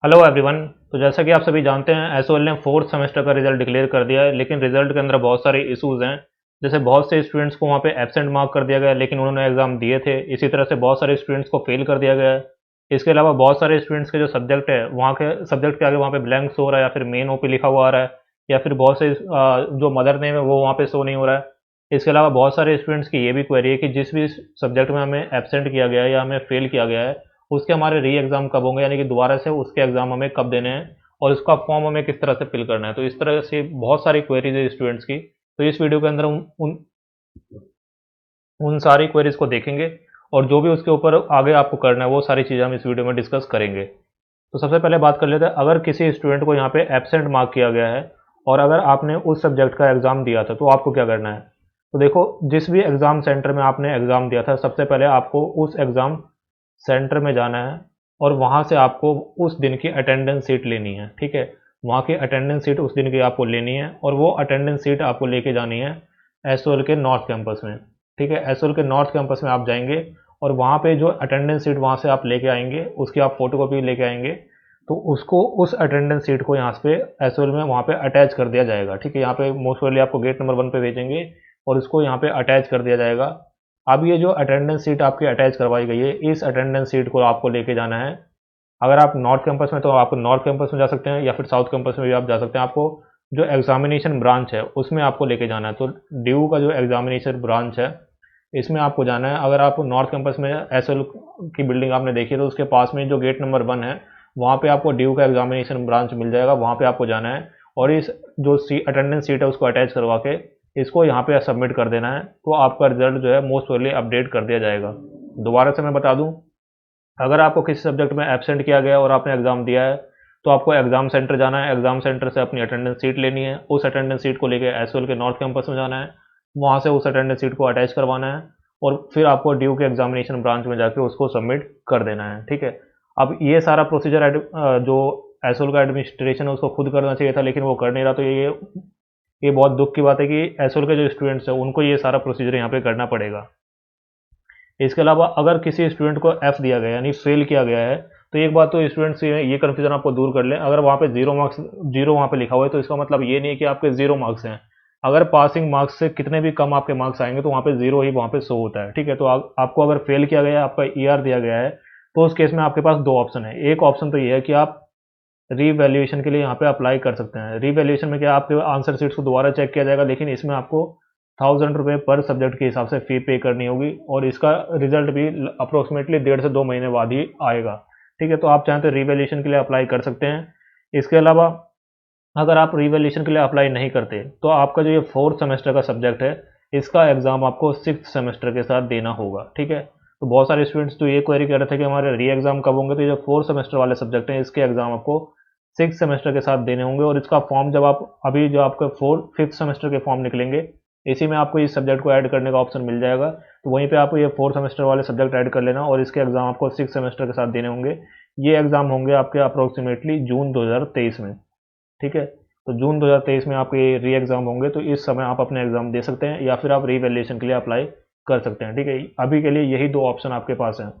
Hello everyone. तो जैसा कि आप सभी जानते हैं, एसओएल ने फोर्थ सेमेस्टर का रिजल्ट डिक्लेयर कर दिया है, लेकिन रिजल्ट के अंदर बहुत सारे इश्यूज हैं। जैसे बहुत से स्टूडेंट्स को वहाँ पे एब्सेंट मार्क कर दिया गया है, लेकिन उन्होंने एग्जाम दिए थे। इसी तरह से बहुत सारे स्टूडेंट्स को फेल कर दिया गया है। इसके अलावा बहुत सारे स्टूडेंट्स के जो सब्जेक्ट है, वहाँ के सब्जेक्ट के आगे वहाँ पे ब्लैंक शो हो रहा है, या फिर मेन ओपी लिखा हुआ आ रहा है, या फिर बहुत से जो मदर नेम है वो वहाँ पे शो नहीं हो रहा है। इसके अलावा बहुत सारे स्टूडेंट्स की ये भी क्वेरी है कि जिस भी सब्जेक्ट में हमें एब्सेंट किया गया है या हमें फेल किया गया है, उसके हमारे री एग्ज़ाम कब होंगे, यानी कि दोबारा से उसके एग्ज़ाम हमें कब देने हैं, और उसका फॉर्म हमें किस तरह से फिल करना है। तो इस तरह से बहुत सारी क्वेरीज है स्टूडेंट्स की। तो इस वीडियो के अंदर उन सारी क्वेरीज को देखेंगे, और जो भी उसके ऊपर आगे आपको करना है वो सारी चीज़ें हम इस वीडियो में डिस्कस करेंगे। तो सबसे पहले बात कर लेते हैं, अगर किसी स्टूडेंट को यहाँ पे एब्सेंट मार्क किया गया है और अगर आपने उस सब्जेक्ट का एग्ज़ाम दिया था, तो आपको क्या करना है। तो देखो, जिस भी एग्ज़ाम सेंटर में आपने एग्ज़ाम दिया था, सबसे पहले आपको उस एग्ज़ाम सेंटर में जाना है, और वहाँ से आपको उस दिन की अटेंडेंस सीट लेनी है। ठीक है, वहाँ की अटेंडेंस सीट उस दिन की आपको लेनी है, और वो अटेंडेंस सीट आपको लेके जानी है एसओएल के नॉर्थ कैंपस में। ठीक है, एसओएल के नॉर्थ कैंपस में आप जाएंगे, और वहाँ पे जो अटेंडेंस सीट वहाँ से आप लेके आएंगे, उसकी आप फोटो कॉपी लेके आएंगे। तो उसको, उस अटेंडेंस सीट को यहाँ पे एसओएल में वहाँ पे अटैच कर दिया जाएगा। ठीक है, यहाँ पे मोस्ट प्रोबेबली आपको गेट नंबर 1 पे भेजेंगे, और उसको यहाँ पे अटैच कर दिया जाएगा। अब ये जो अटेंडेंस सीट आपकी अटैच करवाई गई है, इस अटेंडेंस सीट को आपको लेके जाना है। अगर आप नॉर्थ कैंपस में, तो आप नॉर्थ कैंपस में जा सकते हैं, या फिर साउथ कैंपस में भी आप जा सकते हैं। आपको जो एग्जामिनेशन ब्रांच है उसमें आपको लेके जाना है। तो ड्यू का जो एग्जामिनेशन ब्रांच है, इसमें आपको जाना है। अगर आप नॉर्थ कैंपस में एसएल की बिल्डिंग आपने देखी है, तो उसके पास में जो गेट नंबर 1 है, वहाँ पे आपको ड्यू का एग्जामिनेशन ब्रांच मिल जाएगा। वहाँ पे आपको जाना है, और इस जो अटेंडेंस सीट है उसको अटैच करवा के इसको यहाँ पे सबमिट कर देना है। तो आपका रिजल्ट जो है मोस्ट प्रोबेबली अपडेट कर दिया जाएगा। दोबारा से मैं बता दूं, अगर आपको किसी सब्जेक्ट में एब्सेंट किया गया और आपने एग्ज़ाम दिया है, तो आपको एग्ज़ाम सेंटर जाना है। एग्ज़ाम सेंटर से अपनी अटेंडेंस सीट लेनी है। उस अटेंडेंस सीट को लेकर एसओएल के नॉर्थ कैंपस में जाना है, वहाँ से उस अटेंडेंस सीट को अटैच करवाना है, और फिर आपको ड्यू के एग्जामिनेशन ब्रांच में जाकर उसको सबमिट कर देना है। ठीक है, अब ये सारा प्रोसीजर जो एसओएल का एडमिनिस्ट्रेशन है उसको खुद करना चाहिए था, लेकिन वो कर नहीं रहा। तो ये बहुत दुख की बात है कि एसओएल के जो स्टूडेंट्स हैं उनको ये सारा प्रोसीजर यहाँ पे करना पड़ेगा। इसके अलावा अगर किसी स्टूडेंट को एफ दिया गया, यानी फेल किया गया है, तो एक बात तो स्टूडेंट से ये कन्फ्यूजन आपको दूर कर लें। अगर वहाँ पे जीरो मार्क्स, जीरो वहाँ पे लिखा हुआ है, तो इसका मतलब ये नहीं है कि आपके जीरो मार्क्स हैं। अगर पासिंग मार्क्स से कितने भी कम आपके मार्क्स आएंगे, तो वहाँ पे जीरो ही वहाँ पे शो होता है। ठीक है, तो आपको अगर फेल किया गया है, आपका ईआर दिया गया है, तो उस केस में आपके पास दो ऑप्शन है। एक ऑप्शन तो ये है कि आप रीवैल्यूएशन के लिए यहाँ पे अप्लाई कर सकते हैं। रीवैल्यूएशन में क्या, आपके आंसर शीट्स को दोबारा चेक किया जाएगा, लेकिन इसमें आपको 1000 रुपये पर सब्जेक्ट के हिसाब से फ़ी पे करनी होगी, और इसका रिजल्ट भी अप्रोक्सीमेटली 1.5 से 2 महीने बाद ही आएगा। ठीक है, तो आप चाहें तो रीवैल्यूएशन के लिए अप्लाई कर सकते हैं। इसके अलावा अगर आप रीवैल्यूएशन के लिए अप्लाई नहीं करते, तो आपका जो ये फोर्थ सेमेस्टर का सब्जेक्ट है, इसका एग्ज़ाम आपको सिक्स सेमेस्टर के साथ देना होगा। ठीक है, तो बहुत सारे स्टूडेंट्स तो ये क्वेरी कर रहे थे कि हमारे री एग्ज़ाम कब होंगे। तो ये जो फोर्थ सेमेस्टर वाले सब्जेक्ट हैं, इसके एग्ज़ाम आपको सिक्स सेमेस्टर के साथ देने होंगे, और इसका फॉर्म जब आप अभी जो आपका फिफ्थ सेमेस्टर के फॉर्म निकलेंगे, इसी में आपको इस सब्जेक्ट को ऐड करने का ऑप्शन मिल जाएगा। तो वहीं पे आप ये फोर्थ सेमेस्टर वाले सब्जेक्ट ऐड कर लेना, और इसके एग्ज़ाम आपको सिक्स सेमेस्टर के साथ देने होंगे। ये एग्ज़ाम होंगे आपके अप्रोक्सीमेटली जून 2023 में। ठीक है, तो जून 2023 में आपके री एग्ज़ाम होंगे, तो इस समय आप अपने एग्ज़ाम दे सकते हैं, या फिर आप रीवैल्यूएशन के लिए अप्लाई कर सकते हैं। ठीक है, अभी के लिए यही दो ऑप्शन आपके पास हैं।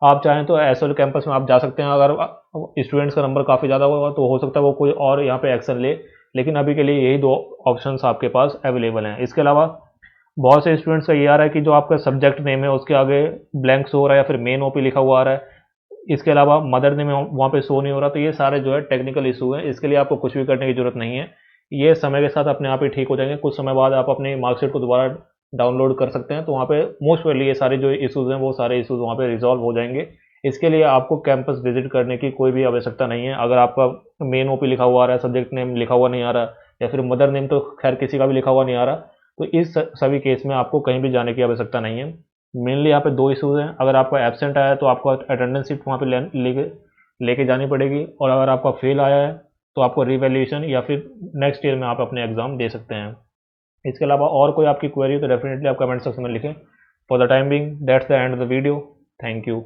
आप चाहें तो एसएल कैंपस में आप जा सकते हैं। अगर स्टूडेंट्स का नंबर काफ़ी ज़्यादा होगा, तो हो सकता है वो कोई और यहाँ पे एक्शन ले, लेकिन अभी के लिए यही दो ऑप्शंस आपके पास अवेलेबल हैं। इसके अलावा बहुत से स्टूडेंट्स का ये आ रहा है कि जो आपका सब्जेक्ट नेम है उसके आगे ब्लैंक शो हो रहा है, या फिर मेन ओपी लिखा हुआ आ रहा है। इसके अलावा मदर नेम वहाँ पे शो नहीं हो रहा। तो ये सारे जो है टेक्निकल इशू हैं, इसके लिए आपको कुछ भी करने की ज़रूरत नहीं है। ये समय के साथ अपने आप ही ठीक हो जाएंगे। कुछ समय बाद आप अपनी मार्कशीट को दोबारा डाउनलोड कर सकते हैं, तो वहाँ पे मोस्ट प्रोबेबली ये सारे जो इशूज़ हैं वो सारे इशूज़ वहाँ पे रिजॉल्व हो जाएंगे। इसके लिए आपको कैंपस विजिट करने की कोई भी आवश्यकता नहीं है। अगर आपका मेन ओपी लिखा हुआ आ रहा है, सब्जेक्ट नेम लिखा हुआ नहीं आ रहा, या फिर मदर नेम तो खैर किसी का भी लिखा हुआ नहीं आ रहा, तो इस सभी केस में आपको कहीं भी जाने की आवश्यकता नहीं है। मेनली यहाँ पे दो इशूज़ हैं। अगर आपका एब्सेंट आया है, तो आपको अटेंडेंस शीट वहाँ पे लेके जानी पड़ेगी, और अगर आपका फेल आया है, तो आपको रिवैल्यूएशन या फिर नेक्स्ट ईयर में आप अपने एग्ज़ाम दे सकते हैं। इसके अलावा और कोई आपकी क्वेरी हो तो डेफिनेटली आप कमेंट सेक्शन में लिखें। For the time being that's the end of the video. Thank you.